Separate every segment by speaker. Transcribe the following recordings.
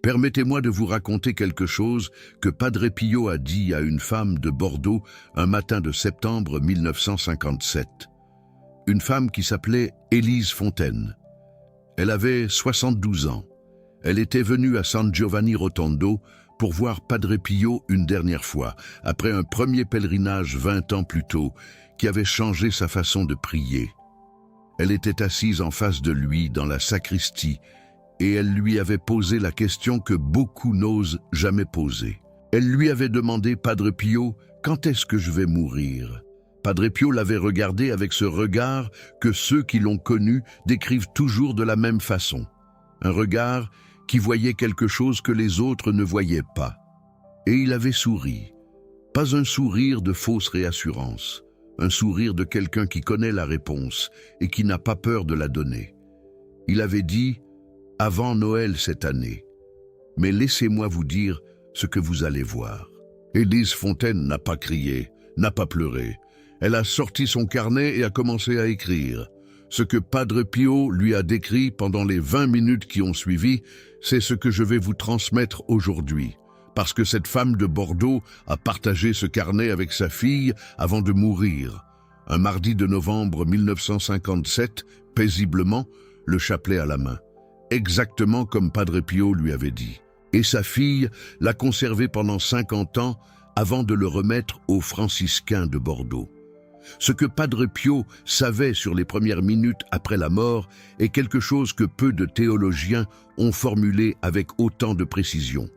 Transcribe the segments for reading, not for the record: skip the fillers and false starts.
Speaker 1: Permettez-moi de vous raconter quelque chose que Padre Pio a dit à une femme de Bordeaux un matin de septembre 1957. Une femme qui s'appelait Élise Fontaine. Elle avait 72 ans. Elle était venue à San Giovanni Rotondo pour voir Padre Pio une dernière fois, après un premier pèlerinage 20 ans plus tôt, qui avait changé sa façon de prier. Elle était assise en face de lui dans la sacristie, et elle lui avait posé la question que beaucoup n'osent jamais poser. Elle lui avait demandé, Padre Pio, quand est-ce que je vais mourir? Padre Pio l'avait regardé avec ce regard que ceux qui l'ont connu décrivent toujours de la même façon. Un regard qui voyait quelque chose que les autres ne voyaient pas. Et il avait souri. Pas un sourire de fausse réassurance, un sourire de quelqu'un qui connaît la réponse et qui n'a pas peur de la donner. Il avait dit « Avant Noël cette année, mais laissez-moi vous dire ce que vous allez voir. » Élise Fontaine n'a pas crié, n'a pas pleuré. Elle a sorti son carnet et a commencé à écrire. Ce que Padre Pio lui a décrit pendant les 20 minutes qui ont suivi, c'est ce que je vais vous transmettre aujourd'hui. Parce que cette femme de Bordeaux a partagé ce carnet avec sa fille avant de mourir. Un mardi de novembre 1957, paisiblement, le chapelet à la main. Exactement comme Padre Pio lui avait dit. Et sa fille l'a conservé pendant 50 ans avant de le remettre aux franciscains de Bordeaux. Ce que Padre Pio savait sur les premières minutes après la mort est quelque chose que peu de théologiens ont formulé avec autant de précision.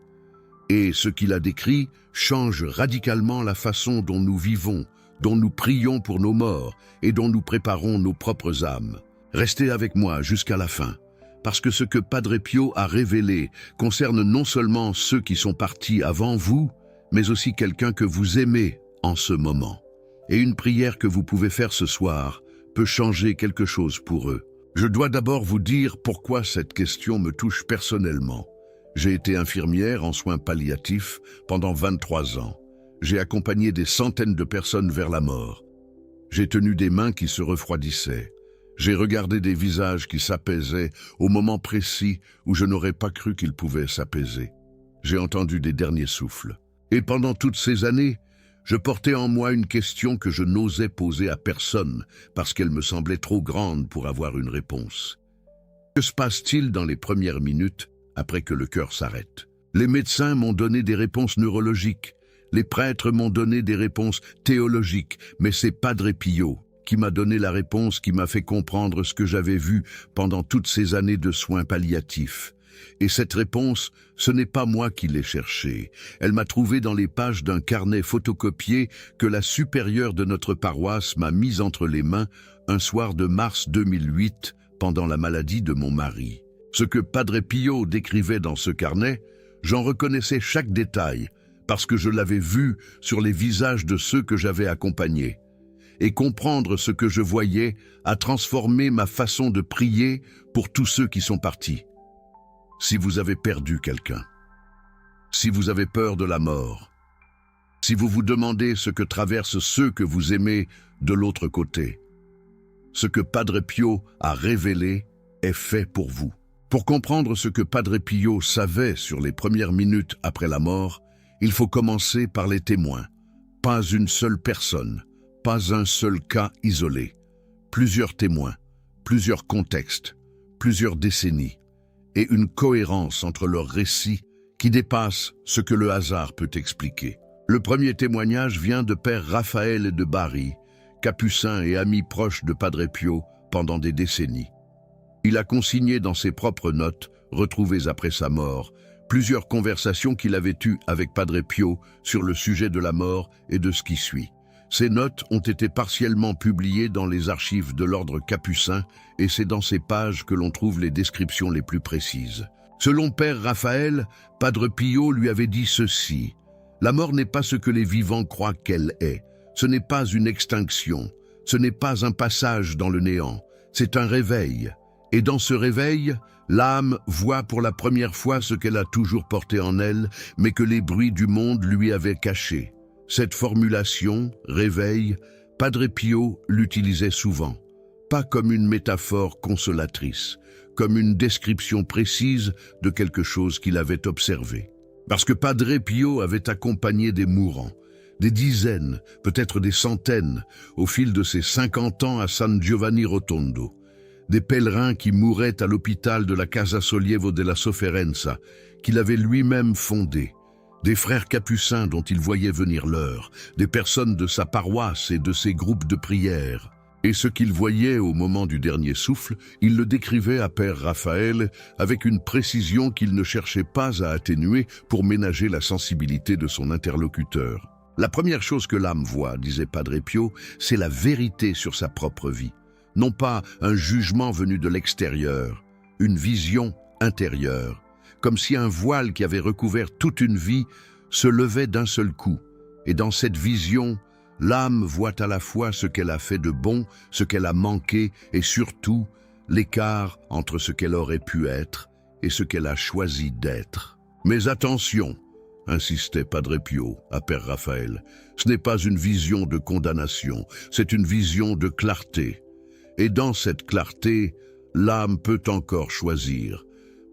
Speaker 1: Et ce qu'il a décrit change radicalement la façon dont nous vivons, dont nous prions pour nos morts et dont nous préparons nos propres âmes. Restez avec moi jusqu'à la fin, parce que ce que Padre Pio a révélé concerne non seulement ceux qui sont partis avant vous, mais aussi quelqu'un que vous aimez en ce moment. Et une prière que vous pouvez faire ce soir peut changer quelque chose pour eux. Je dois d'abord vous dire pourquoi cette question me touche personnellement. J'ai été infirmière en soins palliatifs pendant 23 ans. J'ai accompagné des centaines de personnes vers la mort. J'ai tenu des mains qui se refroidissaient. J'ai regardé des visages qui s'apaisaient au moment précis où je n'aurais pas cru qu'ils pouvaient s'apaiser. J'ai entendu des derniers souffles. Et pendant toutes ces années, je portais en moi une question que je n'osais poser à personne parce qu'elle me semblait trop grande pour avoir une réponse. Que se passe-t-il dans les premières minutes après que le cœur s'arrête? Les médecins m'ont donné des réponses neurologiques, les prêtres m'ont donné des réponses théologiques, mais c'est Padre Pio qui m'a donné la réponse qui m'a fait comprendre ce que j'avais vu pendant toutes ces années de soins palliatifs. Et cette réponse, ce n'est pas moi qui l'ai cherchée. Elle m'a trouvé dans les pages d'un carnet photocopié que la supérieure de notre paroisse m'a mise entre les mains un soir de mars 2008 pendant la maladie de mon mari. Ce que Padre Pio décrivait dans ce carnet, j'en reconnaissais chaque détail parce que je l'avais vu sur les visages de ceux que j'avais accompagnés. Et comprendre ce que je voyais a transformé ma façon de prier pour tous ceux qui sont partis. Si vous avez perdu quelqu'un, si vous avez peur de la mort, si vous vous demandez ce que traversent ceux que vous aimez de l'autre côté, ce que Padre Pio a révélé est fait pour vous. Pour comprendre ce que Padre Pio savait sur les premières minutes après la mort, il faut commencer par les témoins. Pas une seule personne, pas un seul cas isolé. Plusieurs témoins, plusieurs contextes, plusieurs décennies. Et une cohérence entre leurs récits qui dépasse ce que le hasard peut expliquer. Le premier témoignage vient de Père Raphaël de Bari, capucin et ami proche de Padre Pio pendant des décennies. Il a consigné dans ses propres notes, retrouvées après sa mort, plusieurs conversations qu'il avait eues avec Padre Pio sur le sujet de la mort et de ce qui suit. Ces notes ont été partiellement publiées dans les archives de l'ordre capucin et c'est dans ces pages que l'on trouve les descriptions les plus précises. Selon Père Raphaël, Padre Pio lui avait dit ceci: « La mort n'est pas ce que les vivants croient qu'elle est. Ce n'est pas une extinction. Ce n'est pas un passage dans le néant. C'est un réveil. Et dans ce réveil, l'âme voit pour la première fois ce qu'elle a toujours porté en elle, mais que les bruits du monde lui avaient caché. » Cette formulation, réveil, Padre Pio l'utilisait souvent, pas comme une métaphore consolatrice, comme une description précise de quelque chose qu'il avait observé. Parce que Padre Pio avait accompagné des mourants, des dizaines, peut-être des centaines, au fil de ses 50 ans à San Giovanni Rotondo, des pèlerins qui mouraient à l'hôpital de la Casa Sollievo della Sofferenza, qu'il avait lui-même fondé, des frères capucins dont il voyait venir l'heure, des personnes de sa paroisse et de ses groupes de prière. Et ce qu'il voyait au moment du dernier souffle, il le décrivait à Père Raphaël avec une précision qu'il ne cherchait pas à atténuer pour ménager la sensibilité de son interlocuteur. La première chose que l'âme voit, disait Padre Pio, c'est la vérité sur sa propre vie. Non pas un jugement venu de l'extérieur, une vision intérieure, comme si un voile qui avait recouvert toute une vie se levait d'un seul coup. Et dans cette vision, l'âme voit à la fois ce qu'elle a fait de bon, ce qu'elle a manqué et surtout l'écart entre ce qu'elle aurait pu être et ce qu'elle a choisi d'être. Mais attention, insistait Padre Pio à Père Raphaël, ce n'est pas une vision de condamnation, c'est une vision de clarté. Et dans cette clarté, l'âme peut encore choisir,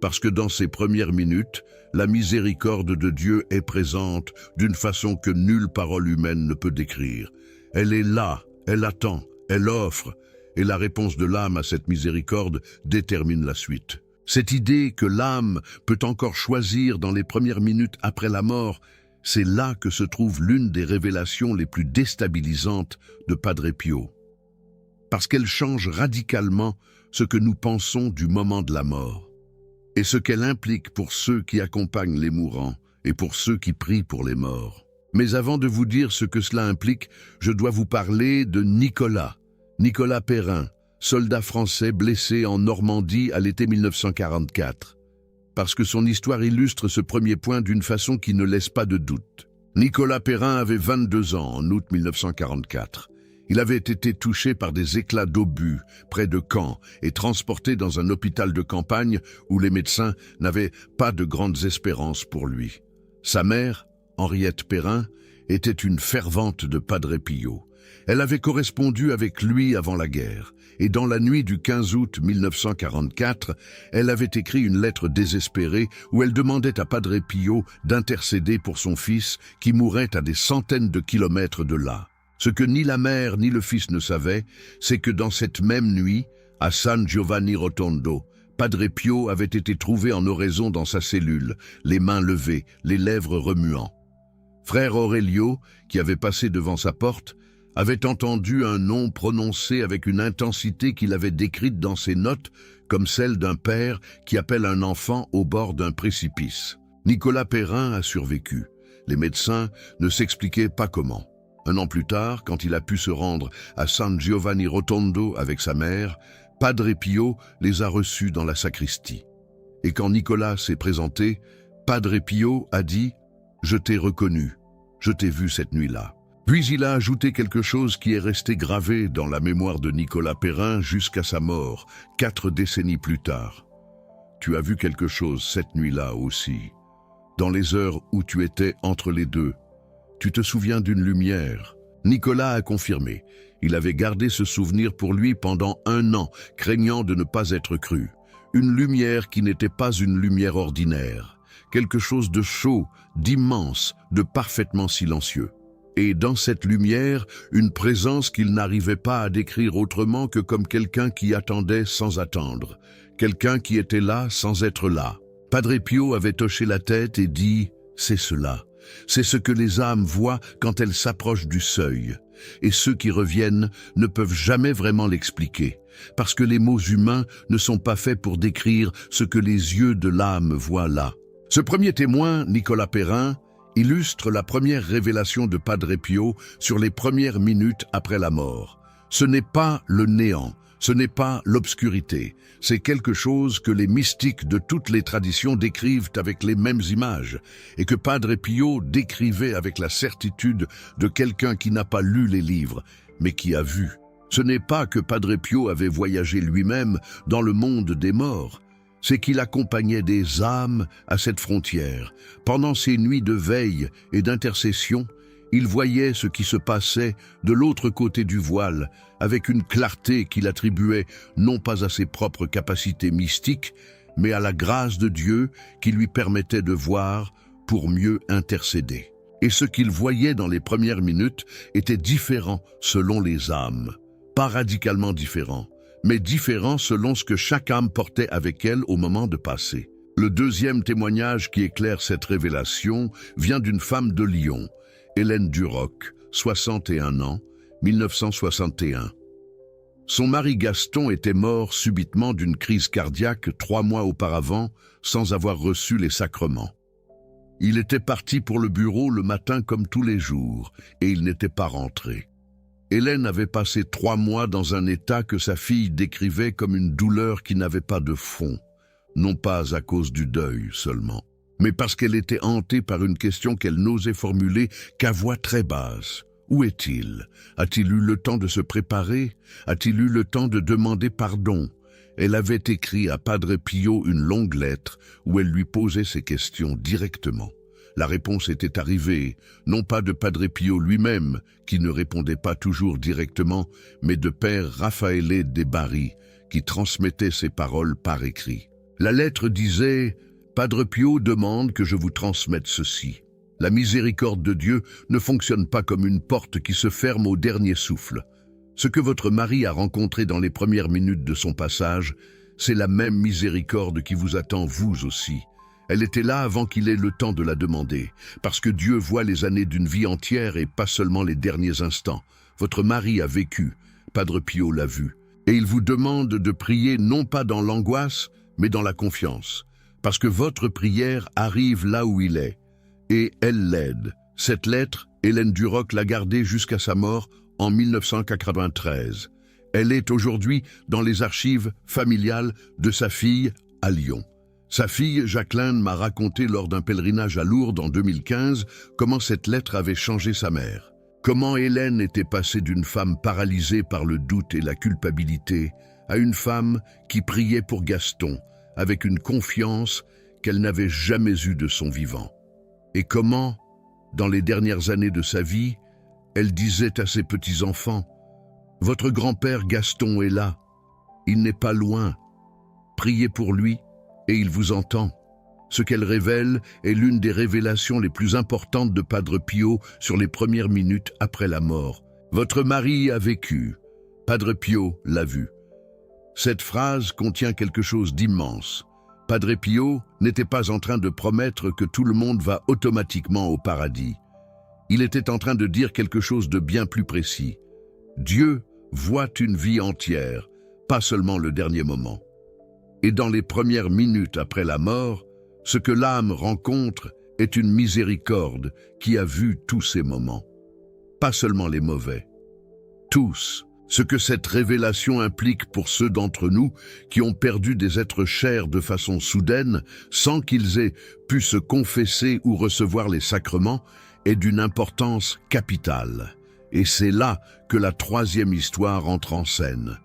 Speaker 1: parce que dans ces premières minutes, la miséricorde de Dieu est présente d'une façon que nulle parole humaine ne peut décrire. Elle est là, elle attend, elle offre, et la réponse de l'âme à cette miséricorde détermine la suite. Cette idée que l'âme peut encore choisir dans les premières minutes après la mort, c'est là que se trouve l'une des révélations les plus déstabilisantes de Padre Pio. Parce qu'elle change radicalement ce que nous pensons du moment de la mort, et ce qu'elle implique pour ceux qui accompagnent les mourants et pour ceux qui prient pour les morts. Mais avant de vous dire ce que cela implique, je dois vous parler de Nicolas Perrin, soldat français blessé en Normandie à l'été 1944, parce que son histoire illustre ce premier point d'une façon qui ne laisse pas de doute. Nicolas Perrin avait 22 ans en août 1944. Il avait été touché par des éclats d'obus près de Caen et transporté dans un hôpital de campagne où les médecins n'avaient pas de grandes espérances pour lui. Sa mère, Henriette Perrin, était une fervente de Padre Pio. Elle avait correspondu avec lui avant la guerre, et dans la nuit du 15 août 1944, elle avait écrit une lettre désespérée où elle demandait à Padre Pio d'intercéder pour son fils qui mourait à des centaines de kilomètres de là. Ce que ni la mère ni le fils ne savaient, c'est que dans cette même nuit, à San Giovanni Rotondo, Padre Pio avait été trouvé en oraison dans sa cellule, les mains levées, les lèvres remuant. Frère Aurelio, qui avait passé devant sa porte, avait entendu un nom prononcé avec une intensité qu'il avait décrite dans ses notes comme celle d'un père qui appelle un enfant au bord d'un précipice. Nicolas Perrin a survécu. Les médecins ne s'expliquaient pas comment. Un an plus tard, quand il a pu se rendre à San Giovanni Rotondo avec sa mère, Padre Pio les a reçus dans la sacristie. Et quand Nicolas s'est présenté, Padre Pio a dit « Je t'ai reconnu, je t'ai vu cette nuit-là ». Puis il a ajouté quelque chose qui est resté gravé dans la mémoire de Nicolas Perrin jusqu'à sa mort, 4 décennies plus tard. « Tu as vu quelque chose cette nuit-là aussi, dans les heures où tu étais entre les deux. Tu te souviens d'une lumière ?» Nicolas a confirmé. Il avait gardé ce souvenir pour lui pendant 1 an, craignant de ne pas être cru. Une lumière qui n'était pas une lumière ordinaire. Quelque chose de chaud, d'immense, de parfaitement silencieux. Et dans cette lumière, une présence qu'il n'arrivait pas à décrire autrement que comme quelqu'un qui attendait sans attendre. Quelqu'un qui était là sans être là. Padre Pio avait hoché la tête et dit « C'est cela ». C'est ce que les âmes voient quand elles s'approchent du seuil. Et ceux qui reviennent ne peuvent jamais vraiment l'expliquer, parce que les mots humains ne sont pas faits pour décrire ce que les yeux de l'âme voient là. Ce premier témoin, Nicolas Perrin, illustre la première révélation de Padre Pio sur les premières minutes après la mort. Ce n'est pas le néant, ce n'est pas l'obscurité, c'est quelque chose que les mystiques de toutes les traditions décrivent avec les mêmes images, et que Padre Pio décrivait avec la certitude de quelqu'un qui n'a pas lu les livres, mais qui a vu. Ce n'est pas que Padre Pio avait voyagé lui-même dans le monde des morts, c'est qu'il accompagnait des âmes à cette frontière, pendant ces nuits de veille et d'intercession, Il voyait ce qui se passait de l'autre côté du voile, avec une clarté qu'il attribuait non pas à ses propres capacités mystiques, mais à la grâce de Dieu qui lui permettait de voir pour mieux intercéder. Et ce qu'il voyait dans les premières minutes était différent selon les âmes. Pas radicalement différent, mais différent selon ce que chaque âme portait avec elle au moment de passer. Le deuxième témoignage qui éclaire cette révélation vient d'une femme de Lyon, Hélène Duroc, 61 ans, 1961. Son mari Gaston était mort subitement d'une crise cardiaque 3 mois auparavant, sans avoir reçu les sacrements. Il était parti pour le bureau le matin comme tous les jours, et il n'était pas rentré. Hélène avait passé 3 mois dans un état que sa fille décrivait comme une douleur qui n'avait pas de fond, non pas à cause du deuil seulement, mais parce qu'elle était hantée par une question qu'elle n'osait formuler qu'à voix très basse. Où est-il? A-t-il eu le temps de se préparer? A-t-il eu le temps de demander pardon? Elle avait écrit à Padre Pio une longue lettre où elle lui posait ces questions directement. La réponse était arrivée, non pas de Padre Pio lui-même, qui ne répondait pas toujours directement, mais de Père Raffaele de Bari, qui transmettait ses paroles par écrit. La lettre disait « Padre Pio demande que je vous transmette ceci. La miséricorde de Dieu ne fonctionne pas comme une porte qui se ferme au dernier souffle. Ce que votre mari a rencontré dans les premières minutes de son passage, c'est la même miséricorde qui vous attend vous aussi. Elle était là avant qu'il ait le temps de la demander, parce que Dieu voit les années d'une vie entière et pas seulement les derniers instants. Votre mari a vécu, Padre Pio l'a vu, et il vous demande de prier non pas dans l'angoisse, mais dans la confiance, parce que votre prière arrive là où il est, et elle l'aide. Cette lettre, Hélène Duroc l'a gardée jusqu'à sa mort en 1993. Elle est aujourd'hui dans les archives familiales de sa fille à Lyon. Sa fille, Jacqueline, m'a raconté lors d'un pèlerinage à Lourdes en 2015 comment cette lettre avait changé sa mère. Comment Hélène était passée d'une femme paralysée par le doute et la culpabilité à une femme qui priait pour Gaston avec une confiance qu'elle n'avait jamais eue de son vivant. Et comment, dans les dernières années de sa vie, elle disait à ses petits-enfants « Votre grand-père Gaston est là, il n'est pas loin, priez pour lui et il vous entend ». Ce qu'elle révèle est l'une des révélations les plus importantes de Padre Pio sur les premières minutes après la mort. « Votre mari a vécu, Padre Pio l'a vu ». Cette phrase contient quelque chose d'immense. Padre Pio n'était pas en train de promettre que tout le monde va automatiquement au paradis. Il était en train de dire quelque chose de bien plus précis. Dieu voit une vie entière, pas seulement le dernier moment. Et dans les premières minutes après la mort, ce que l'âme rencontre est une miséricorde qui a vu tous ces moments. Pas seulement les mauvais. Tous. Ce que cette révélation implique pour ceux d'entre nous qui ont perdu des êtres chers de façon soudaine, sans qu'ils aient pu se confesser ou recevoir les sacrements, est d'une importance capitale. Et c'est là que la troisième histoire entre en scène.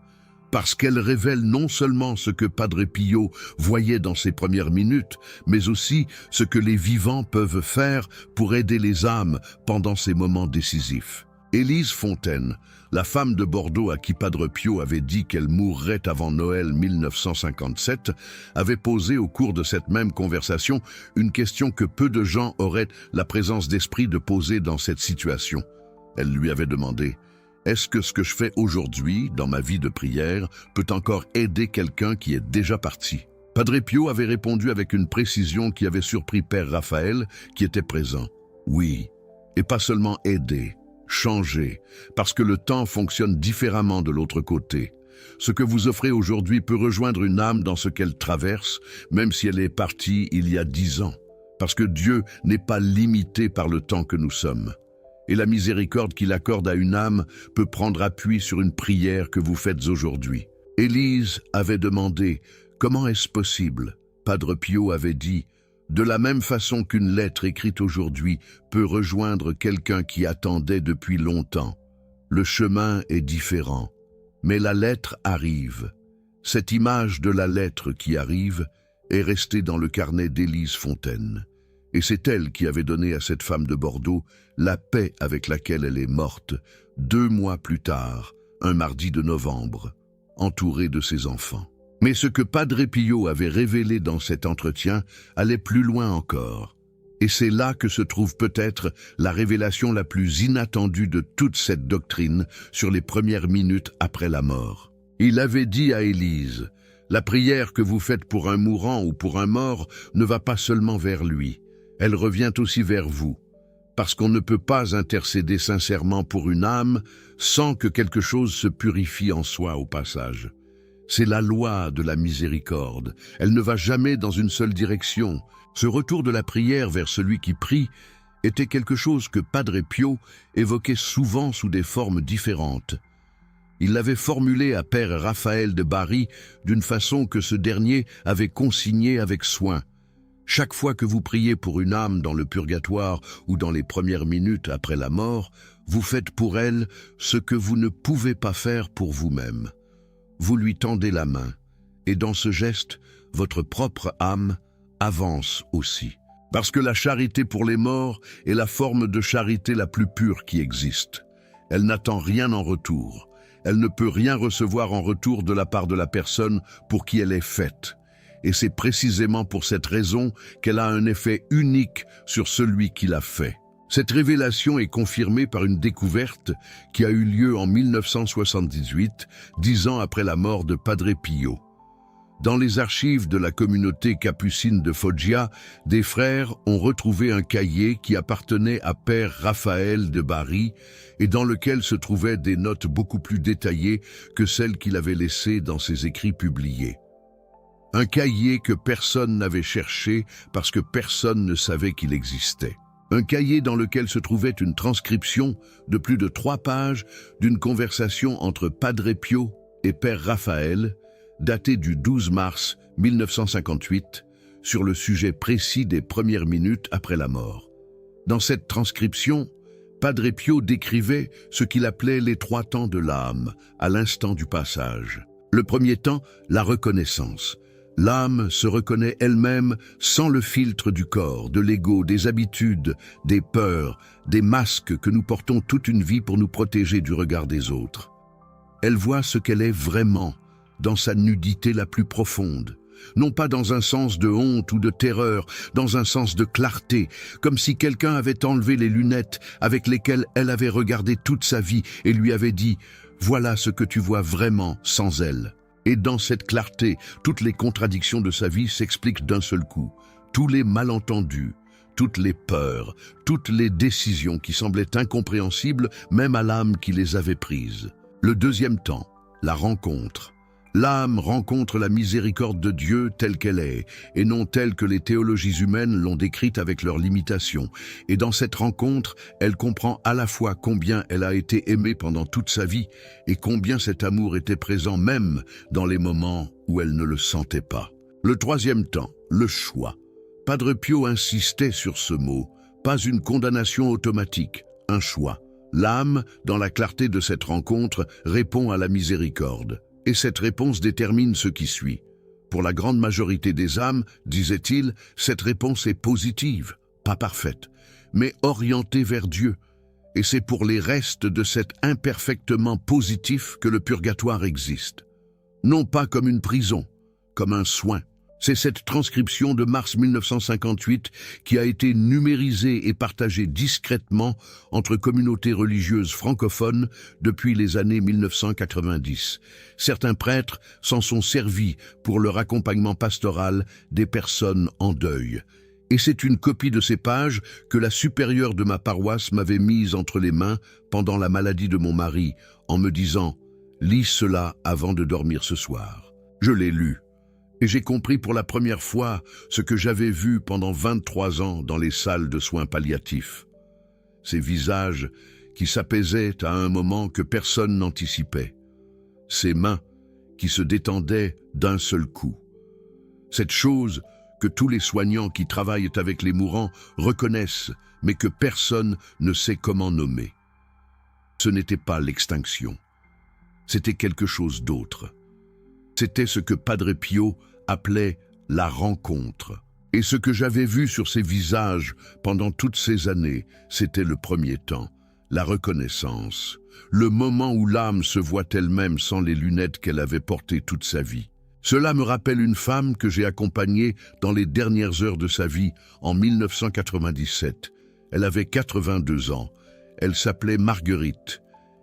Speaker 1: Parce qu'elle révèle non seulement ce que Padre Pio voyait dans ses premières minutes, mais aussi ce que les vivants peuvent faire pour aider les âmes pendant ces moments décisifs. Élise Fontaine, la femme de Bordeaux à qui Padre Pio avait dit qu'elle mourrait avant Noël 1957, avait posé au cours de cette même conversation une question que peu de gens auraient la présence d'esprit de poser dans cette situation. Elle lui avait demandé « Est-ce que ce que je fais aujourd'hui, dans ma vie de prière, peut encore aider quelqu'un qui est déjà parti ?» Padre Pio avait répondu avec une précision qui avait surpris Père Raphaël, qui était présent. « Oui, et pas seulement aider. » Changer, parce que le temps fonctionne différemment de l'autre côté. Ce que vous offrez aujourd'hui peut rejoindre une âme dans ce qu'elle traverse, même si elle est partie il y a 10 ans, parce que Dieu n'est pas limité par le temps que nous sommes. Et la miséricorde qu'il accorde à une âme peut prendre appui sur une prière que vous faites aujourd'hui. Élise avait demandé « Comment est-ce possible ?» Padre Pio avait dit « De la même façon qu'une lettre écrite aujourd'hui peut rejoindre quelqu'un qui attendait depuis longtemps. Le chemin est différent, mais la lettre arrive. Cette image de la lettre qui arrive est restée dans le carnet d'Élise Fontaine. Et c'est elle qui avait donné à cette femme de Bordeaux la paix avec laquelle elle est morte 2 mois plus tard, un mardi de novembre, entourée de ses enfants. Mais ce que Padre Pio avait révélé dans cet entretien allait plus loin encore. Et c'est là que se trouve peut-être la révélation la plus inattendue de toute cette doctrine sur les premières minutes après la mort. Il avait dit à Élise, « La prière que vous faites pour un mourant ou pour un mort ne va pas seulement vers lui, elle revient aussi vers vous, parce qu'on ne peut pas intercéder sincèrement pour une âme sans que quelque chose se purifie en soi au passage. C'est la loi de la miséricorde, elle ne va jamais dans une seule direction. Ce retour de la prière vers celui qui prie était quelque chose que Padre Pio évoquait souvent sous des formes différentes. Il l'avait formulé à Père Raphaël de Bari d'une façon que ce dernier avait consignée avec soin. Chaque fois que vous priez pour une âme dans le purgatoire ou dans les premières minutes après la mort, vous faites pour elle ce que vous ne pouvez pas faire pour vous-même. Vous lui tendez la main, et dans ce geste, votre propre âme avance aussi. Parce que la charité pour les morts est la forme de charité la plus pure qui existe. Elle n'attend rien en retour. Elle ne peut rien recevoir en retour de la part de la personne pour qui elle est faite. Et c'est précisément pour cette raison qu'elle a un effet unique sur celui qui l'a fait. Cette révélation est confirmée par une découverte qui a eu lieu en 1978, 10 ans après la mort de Padre Pio. Dans les archives de la communauté capucine de Foggia, des frères ont retrouvé un cahier qui appartenait à Père Raphaël de Bari et dans lequel se trouvaient des notes beaucoup plus détaillées que celles qu'il avait laissées dans ses écrits publiés. Un cahier que personne n'avait cherché parce que personne ne savait qu'il existait. Un cahier dans lequel se trouvait une transcription de plus de 3 pages d'une conversation entre Padre Pio et Père Raphaël, datée du 12 mars 1958, sur le sujet précis des premières minutes après la mort. Dans cette transcription, Padre Pio décrivait ce qu'il appelait les 3 temps de l'âme, à l'instant du passage. Le premier temps, la reconnaissance. L'âme se reconnaît elle-même sans le filtre du corps, de l'ego, des habitudes, des peurs, des masques que nous portons toute une vie pour nous protéger du regard des autres. Elle voit ce qu'elle est vraiment, dans sa nudité la plus profonde, non pas dans un sens de honte ou de terreur, dans un sens de clarté, comme si quelqu'un avait enlevé les lunettes avec lesquelles elle avait regardé toute sa vie et lui avait dit « Voilà ce que tu vois vraiment sans elle ». Et dans cette clarté, toutes les contradictions de sa vie s'expliquent d'un seul coup. Tous les malentendus, toutes les peurs, toutes les décisions qui semblaient incompréhensibles, même à l'âme qui les avait prises. Le deuxième temps, la rencontre. L'âme rencontre la miséricorde de Dieu telle qu'elle est, et non telle que les théologies humaines l'ont décrite avec leurs limitations. Et dans cette rencontre, elle comprend à la fois combien elle a été aimée pendant toute sa vie, et combien cet amour était présent même dans les moments où elle ne le sentait pas. Le troisième temps, le choix. Padre Pio insistait sur ce mot, pas une condamnation automatique, un choix. L'âme, dans la clarté de cette rencontre, répond à la miséricorde. Et cette réponse détermine ce qui suit. Pour la grande majorité des âmes, disait-il, cette réponse est positive, pas parfaite, mais orientée vers Dieu. Et c'est pour les restes de cet imperfectement positif que le purgatoire existe. Non pas comme une prison, comme un soin. C'est cette transcription de mars 1958 qui a été numérisée et partagée discrètement entre communautés religieuses francophones depuis les années 1990. Certains prêtres s'en sont servis pour leur accompagnement pastoral des personnes en deuil. Et c'est une copie de ces pages que la supérieure de ma paroisse m'avait mise entre les mains pendant la maladie de mon mari, en me disant « Lis cela avant de dormir ce soir ». Je l'ai lu. Et j'ai compris pour la première fois ce que j'avais vu pendant 23 ans dans les salles de soins palliatifs. Ces visages qui s'apaisaient à un moment que personne n'anticipait. Ces mains qui se détendaient d'un seul coup. Cette chose que tous les soignants qui travaillent avec les mourants reconnaissent, mais que personne ne sait comment nommer. Ce n'était pas l'extinction. C'était quelque chose d'autre. C'était ce que Padre Pio appelait la rencontre. Et ce que j'avais vu sur ces visages pendant toutes ces années, c'était le premier temps, la reconnaissance, le moment où l'âme se voit elle-même sans les lunettes qu'elle avait portées toute sa vie. Cela me rappelle une femme que j'ai accompagnée dans les dernières heures de sa vie en 1997. Elle avait 82 ans. Elle s'appelait Marguerite.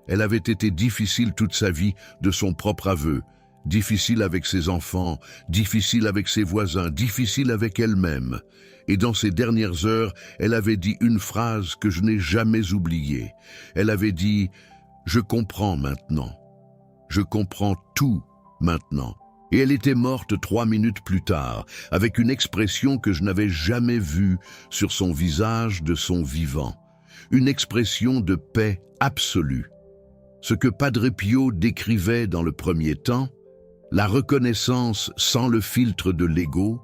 Speaker 1: Elle avait été difficile toute sa vie de son propre aveu, difficile avec ses enfants, difficile avec ses voisins, difficile avec elle-même. Et dans ces dernières heures, elle avait dit une phrase que je n'ai jamais oubliée. Elle avait dit « Je comprends maintenant. Je comprends tout maintenant. » Et elle était morte 3 minutes plus tard, avec une expression que je n'avais jamais vue sur son visage de son vivant. Une expression de paix absolue. Ce que Padre Pio décrivait dans le premier temps, la reconnaissance sans le filtre de l'ego,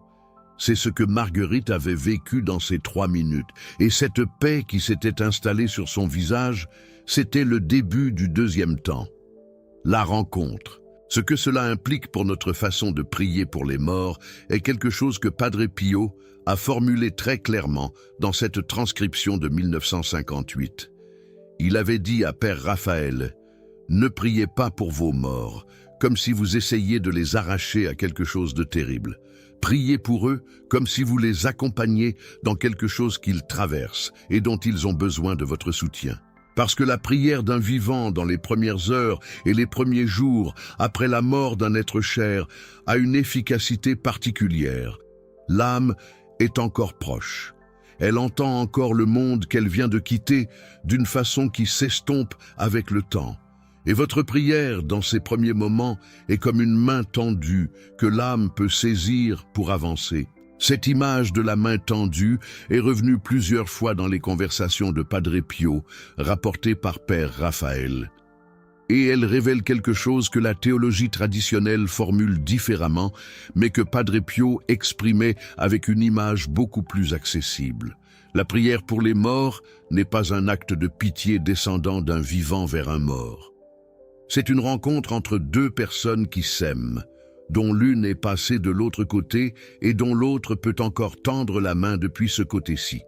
Speaker 1: c'est ce que Marguerite avait vécu dans ces 3 minutes. Et cette paix qui s'était installée sur son visage, c'était le début du deuxième temps. La rencontre. Ce que cela implique pour notre façon de prier pour les morts est quelque chose que Padre Pio a formulé très clairement dans cette transcription de 1958. Il avait dit à Père Raphaël « Ne priez pas pour vos morts, comme si vous essayiez de les arracher à quelque chose de terrible. Priez pour eux comme si vous les accompagniez dans quelque chose qu'ils traversent et dont ils ont besoin de votre soutien. » Parce que la prière d'un vivant dans les premières heures et les premiers jours après la mort d'un être cher a une efficacité particulière. L'âme est encore proche. Elle entend encore le monde qu'elle vient de quitter d'une façon qui s'estompe avec le temps. Et votre prière dans ces premiers moments est comme une main tendue que l'âme peut saisir pour avancer. Cette image de la main tendue est revenue plusieurs fois dans les conversations de Padre Pio, rapportées par Père Raphaël. Et elle révèle quelque chose que la théologie traditionnelle formule différemment, mais que Padre Pio exprimait avec une image beaucoup plus accessible. La prière pour les morts n'est pas un acte de pitié descendant d'un vivant vers un mort. C'est une rencontre entre deux personnes qui s'aiment, dont l'une est passée de l'autre côté et dont l'autre peut encore tendre la main depuis ce côté-ci.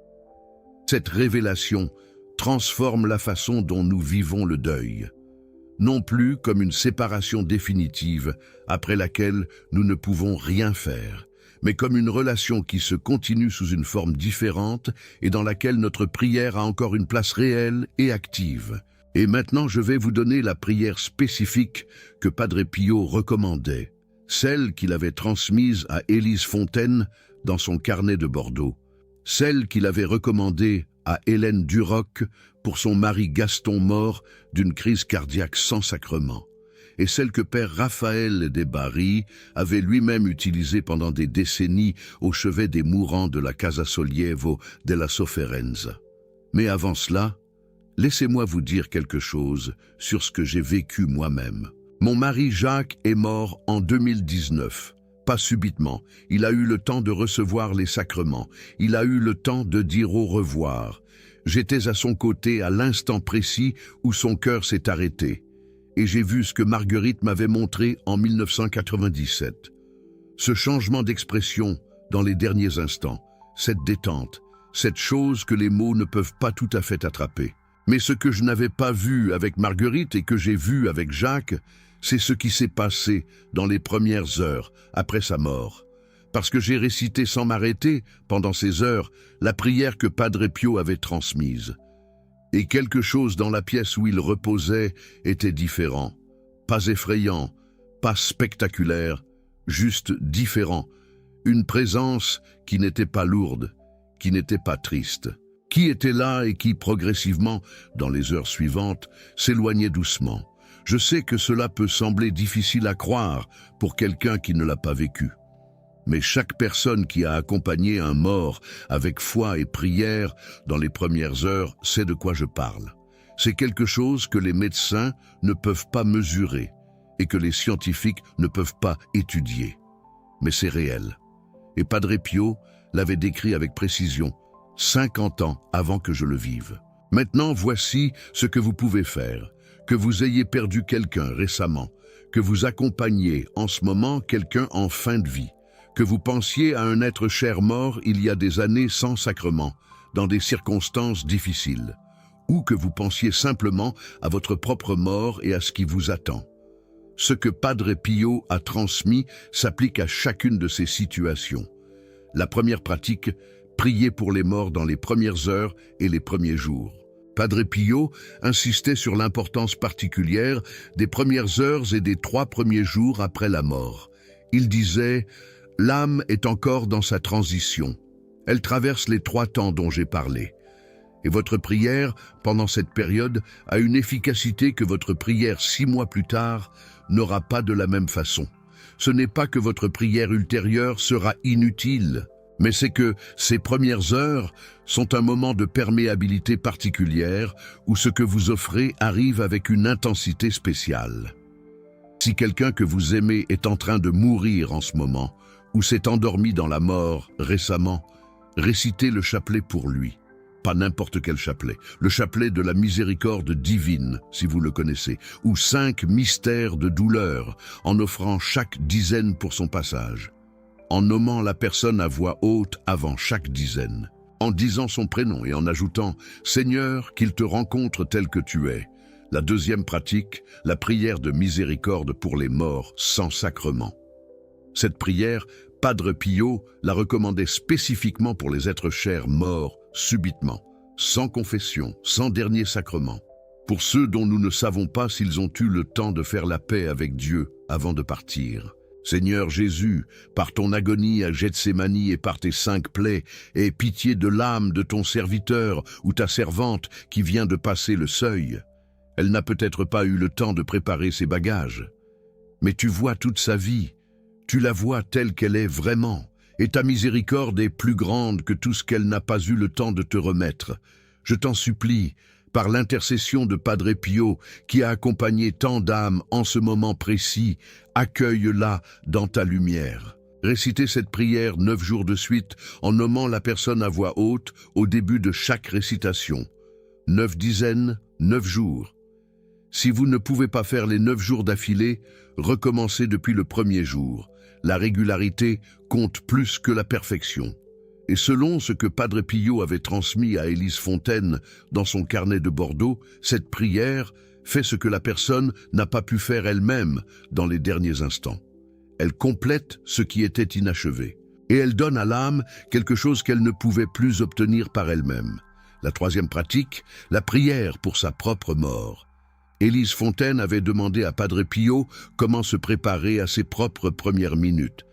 Speaker 1: Cette révélation transforme la façon dont nous vivons le deuil, non plus comme une séparation définitive après laquelle nous ne pouvons rien faire, mais comme une relation qui se continue sous une forme différente et dans laquelle notre prière a encore une place réelle et active. Et maintenant, je vais vous donner la prière spécifique que Padre Pio recommandait, celle qu'il avait transmise à Élise Fontaine dans son carnet de Bordeaux, celle qu'il avait recommandée à Hélène Duroc pour son mari Gaston mort d'une crise cardiaque sans sacrement, et celle que Père Raphaël des Barry avait lui-même utilisée pendant des décennies au chevet des mourants de la Casa Sollievo della Sofferenza. Mais avant cela, laissez-moi vous dire quelque chose sur ce que j'ai vécu moi-même. Mon mari Jacques est mort en 2019. Pas subitement, il a eu le temps de recevoir les sacrements. Il a eu le temps de dire au revoir. J'étais à son côté à l'instant précis où son cœur s'est arrêté. Et j'ai vu ce que Marguerite m'avait montré en 1997. Ce changement d'expression dans les derniers instants, cette détente, cette chose que les mots ne peuvent pas tout à fait attraper. Mais ce que je n'avais pas vu avec Marguerite et que j'ai vu avec Jacques, c'est ce qui s'est passé dans les premières heures après sa mort. Parce que j'ai récité sans m'arrêter, pendant ces heures, la prière que Padre Pio avait transmise. Et quelque chose dans la pièce où il reposait était différent. Pas effrayant, pas spectaculaire, juste différent. Une présence qui n'était pas lourde, qui n'était pas triste. Qui était là et qui, progressivement, dans les heures suivantes, s'éloignait doucement. Je sais que cela peut sembler difficile à croire pour quelqu'un qui ne l'a pas vécu. Mais chaque personne qui a accompagné un mort avec foi et prière dans les premières heures sait de quoi je parle. C'est quelque chose que les médecins ne peuvent pas mesurer et que les scientifiques ne peuvent pas étudier. Mais c'est réel. Et Padre Pio l'avait décrit avec précision, 50 ans avant que je le vive. Maintenant, voici ce que vous pouvez faire. Que vous ayez perdu quelqu'un récemment, que vous accompagniez en ce moment quelqu'un en fin de vie, que vous pensiez à un être cher mort il y a des années sans sacrement, dans des circonstances difficiles, ou que vous pensiez simplement à votre propre mort et à ce qui vous attend. Ce que Padre Pio a transmis s'applique à chacune de ces situations. La première pratique, prier pour les morts dans les premières heures et les premiers jours. Padre Pio insistait sur l'importance particulière des premières heures et des 3 premiers jours après la mort. Il disait « L'âme est encore dans sa transition. Elle traverse les 3 temps dont j'ai parlé. Et votre prière, pendant cette période, a une efficacité que votre prière 6 mois plus tard n'aura pas de la même façon. Ce n'est pas que votre prière ultérieure sera inutile, mais c'est que ces premières heures sont un moment de perméabilité particulière où ce que vous offrez arrive avec une intensité spéciale. Si quelqu'un que vous aimez est en train de mourir en ce moment, ou s'est endormi dans la mort récemment, récitez le chapelet pour lui. Pas n'importe quel chapelet, le chapelet de la miséricorde divine, si vous le connaissez, ou 5 mystères de douleur, en offrant chaque dizaine pour son passage, en nommant la personne à voix haute avant chaque dizaine, en disant son prénom et en ajoutant « Seigneur, qu'il te rencontre tel que tu es ». La deuxième pratique, la prière de miséricorde pour les morts sans sacrement. Cette prière, Padre Pio la recommandait spécifiquement pour les êtres chers morts subitement, sans confession, sans dernier sacrement. Pour ceux dont nous ne savons pas s'ils ont eu le temps de faire la paix avec Dieu avant de partir. Seigneur Jésus, par ton agonie à Gethsémani et par tes 5 plaies, aie pitié de l'âme de ton serviteur ou ta servante qui vient de passer le seuil. Elle n'a peut-être pas eu le temps de préparer ses bagages. Mais tu vois toute sa vie, tu la vois telle qu'elle est vraiment. Et ta miséricorde est plus grande que tout ce qu'elle n'a pas eu le temps de te remettre. Je t'en supplie, par l'intercession de Padre Pio, qui a accompagné tant d'âmes en ce moment précis, accueille-la dans ta lumière. Récitez cette prière 9 jours de suite en nommant la personne à voix haute au début de chaque récitation. 9 dizaines, 9 jours. Si vous ne pouvez pas faire les 9 jours d'affilée, recommencez depuis le premier jour. La régularité compte plus que la perfection. Et selon ce que Padre Pio avait transmis à Élise Fontaine dans son carnet de Bordeaux, cette prière fait ce que la personne n'a pas pu faire elle-même dans les derniers instants. Elle complète ce qui était inachevé. Et elle donne à l'âme quelque chose qu'elle ne pouvait plus obtenir par elle-même. La troisième pratique, la prière pour sa propre mort. Élise Fontaine avait demandé à Padre Pio comment se préparer à ses propres premières minutes.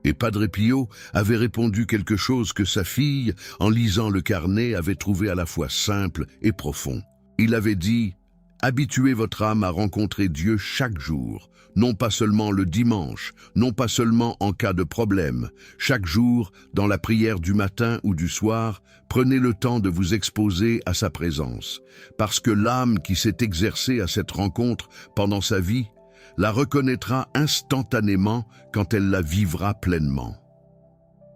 Speaker 1: Et Padre Pio avait répondu quelque chose que sa fille, en lisant le carnet, avait trouvé à la fois simple et profond. Il avait dit « Habituez votre âme à rencontrer Dieu chaque jour, non pas seulement le dimanche, non pas seulement en cas de problème. Chaque jour, dans la prière du matin ou du soir, prenez le temps de vous exposer à sa présence, parce que l'âme qui s'est exercée à cette rencontre pendant sa vie la reconnaîtra instantanément quand elle la vivra pleinement.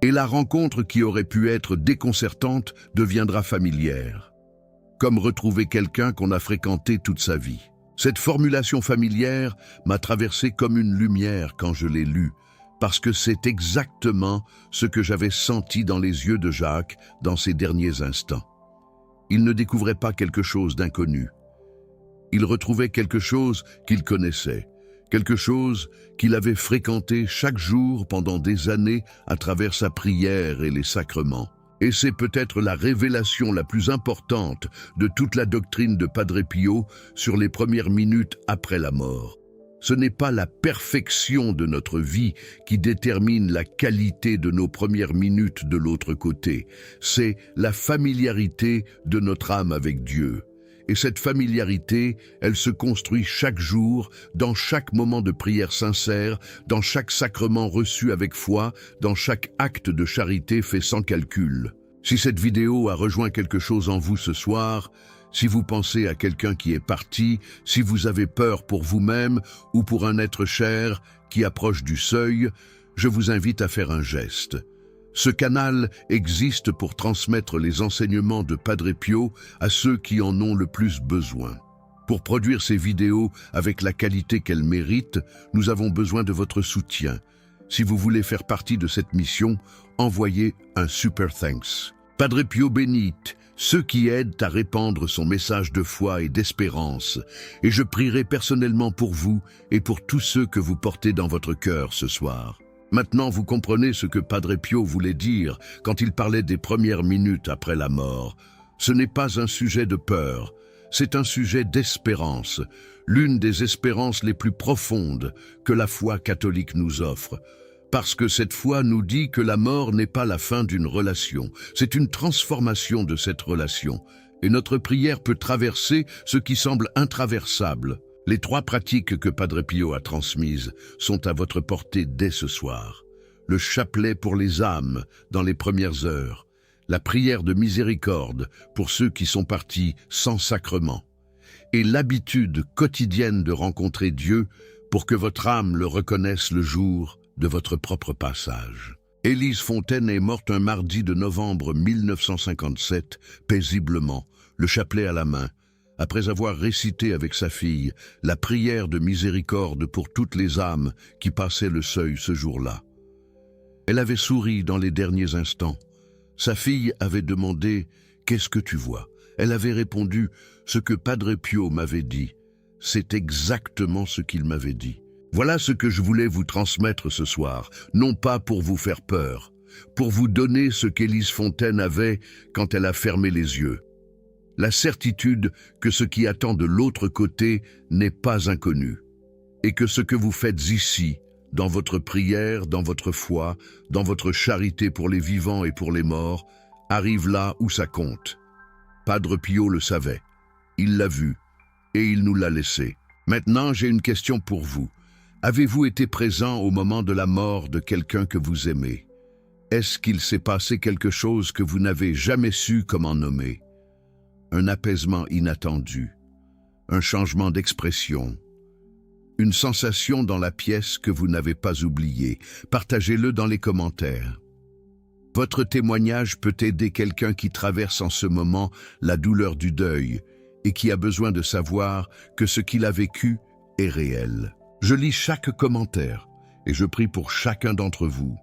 Speaker 1: Et la rencontre qui aurait pu être déconcertante deviendra familière, comme retrouver quelqu'un qu'on a fréquenté toute sa vie. Cette formulation familière m'a traversé comme une lumière quand je l'ai lue, parce que c'est exactement ce que j'avais senti dans les yeux de Jacques dans ces derniers instants. Il ne découvrait pas quelque chose d'inconnu. Il retrouvait quelque chose qu'il connaissait, quelque chose qu'il avait fréquenté chaque jour pendant des années à travers sa prière et les sacrements. Et c'est peut-être la révélation la plus importante de toute la doctrine de Padre Pio sur les premières minutes après la mort. Ce n'est pas la perfection de notre vie qui détermine la qualité de nos premières minutes de l'autre côté. C'est la familiarité de notre âme avec Dieu. Et cette familiarité, elle se construit chaque jour, dans chaque moment de prière sincère, dans chaque sacrement reçu avec foi, dans chaque acte de charité fait sans calcul. Si cette vidéo a rejoint quelque chose en vous ce soir, si vous pensez à quelqu'un qui est parti, si vous avez peur pour vous-même ou pour un être cher qui approche du seuil, je vous invite à faire un geste. Ce canal existe pour transmettre les enseignements de Padre Pio à ceux qui en ont le plus besoin. Pour produire ces vidéos avec la qualité qu'elles méritent, nous avons besoin de votre soutien. Si vous voulez faire partie de cette mission, envoyez un super thanks. Padre Pio bénit ceux qui aident à répandre son message de foi et d'espérance, et je prierai personnellement pour vous et pour tous ceux que vous portez dans votre cœur ce soir. Maintenant, vous comprenez ce que Padre Pio voulait dire quand il parlait des premières minutes après la mort. Ce n'est pas un sujet de peur, c'est un sujet d'espérance, l'une des espérances les plus profondes que la foi catholique nous offre. Parce que cette foi nous dit que la mort n'est pas la fin d'une relation, c'est une transformation de cette relation. Et notre prière peut traverser ce qui semble intraversable. Les 3 pratiques que Padre Pio a transmises sont à votre portée dès ce soir. Le chapelet pour les âmes dans les premières heures, la prière de miséricorde pour ceux qui sont partis sans sacrement, et l'habitude quotidienne de rencontrer Dieu pour que votre âme le reconnaisse le jour de votre propre passage. Élise Fontaine est morte un mardi de novembre 1957, paisiblement, le chapelet à la main, après avoir récité avec sa fille la prière de miséricorde pour toutes les âmes qui passaient le seuil ce jour-là. Elle avait souri dans les derniers instants. Sa fille avait demandé « Qu'est-ce que tu vois ?» Elle avait répondu « Ce que Padre Pio m'avait dit. C'est exactement ce qu'il m'avait dit. » Voilà ce que je voulais vous transmettre ce soir, non pas pour vous faire peur, pour vous donner ce qu'Élise Fontaine avait quand elle a fermé les yeux. La certitude que ce qui attend de l'autre côté n'est pas inconnu, et que ce que vous faites ici, dans votre prière, dans votre foi, dans votre charité pour les vivants et pour les morts, arrive là où ça compte. Padre Pio le savait, il l'a vu, et il nous l'a laissé. Maintenant, j'ai une question pour vous. Avez-vous été présent au moment de la mort de quelqu'un que vous aimez? Est-ce qu'il s'est passé quelque chose que vous n'avez jamais su comment nommer? Un apaisement inattendu, un changement d'expression, une sensation dans la pièce que vous n'avez pas oubliée. Partagez-le dans les commentaires. Votre témoignage peut aider quelqu'un qui traverse en ce moment la douleur du deuil et qui a besoin de savoir que ce qu'il a vécu est réel. Je lis chaque commentaire et je prie pour chacun d'entre vous.